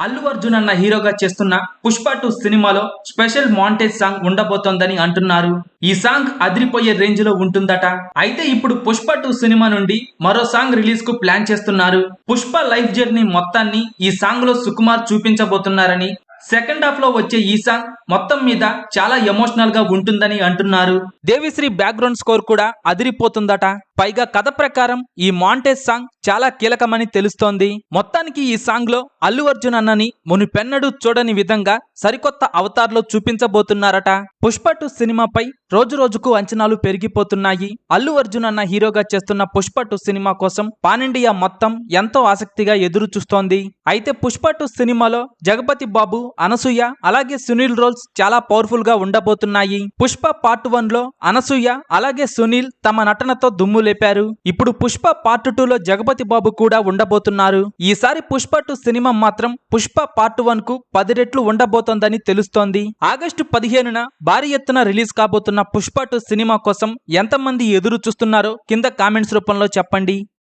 అల్లు అర్జున్ అన్న హీరోగా చేస్తున్న పుష్ప 2 సినిమాలో స్పెషల్ మాంటేజ్ సాంగ్ ఉండబోతోందని అంటున్నారు. ఈ సాంగ్ అదిరిపోయే రేంజ్ లో ఉంటుందట. అయితే ఇప్పుడు పుష్ప 2 సినిమా నుండి మరో సాంగ్ రిలీజ్ కు ప్లాన్ చేస్తున్నారు. పుష్ప లైఫ్ జర్నీ మొత్తాన్ని ఈ సాంగ్ లో సుకుమార్ చూపించబోతున్నారని, సెకండ్ హాఫ్ లో వచ్చే ఈ సాంగ్ మొత్తం మీద చాలా ఎమోషనల్ గా ఉంటుందని అంటున్నారు. దేవిశ్రీ బ్యాక్గ్రౌండ్ స్కోర్ కూడా అదిరిపోతుందట. పైగా కథ ప్రకారం ఈ మాంటేజ్ సాంగ్ చాలా కీలకమని తెలుస్తోంది. మొత్తానికి ఈ సాంగ్ లో అల్లు అర్జున్ అన్నని మునుపెన్నడూ చూడని విధంగా సరికొత్త అవతార్ లో చూపించబోతున్నారట. పుష్ప 2 సినిమాపై రోజు రోజుకు అంచనాలు పెరిగిపోతున్నాయి. అల్లు అర్జున్ అన్న హీరోగా చేస్తున్న పుష్ప 2 సినిమా కోసం పాన్ ఇండియా మొత్తం ఎంతో ఆసక్తిగా ఎదురు చూస్తోంది. అయితే పుష్ప 2 సినిమాలో జగపతి బాబు, అనసూయ అలాగే సునీల్ రోల్స్ చాలా పవర్ఫుల్ గా ఉండబోతున్నాయి. పుష్ప పార్ట్ 1 లో అనసూయ అలాగే సునీల్ తమ నటనతో దుమ్ము లేపారు. ఇప్పుడు పుష్ప పార్ట్ 2 లో జగపతి బాబు కూడా ఉండబోతున్నారు. ఈసారి పుష్ప 2 సినిమా మాత్రం పుష్ప పార్ట్ 1 కు 10 రెట్లు ఉండబోతోందని తెలుస్తోంది. ఆగస్టు 15న భారీ ఎత్తున రిలీజ్ కాబోతున్న పుష్ప 2 సినిమా కోసం ఎంతమంది ఎదురు చూస్తున్నారో కింద కామెంట్స్ రూపంలో చెప్పండి.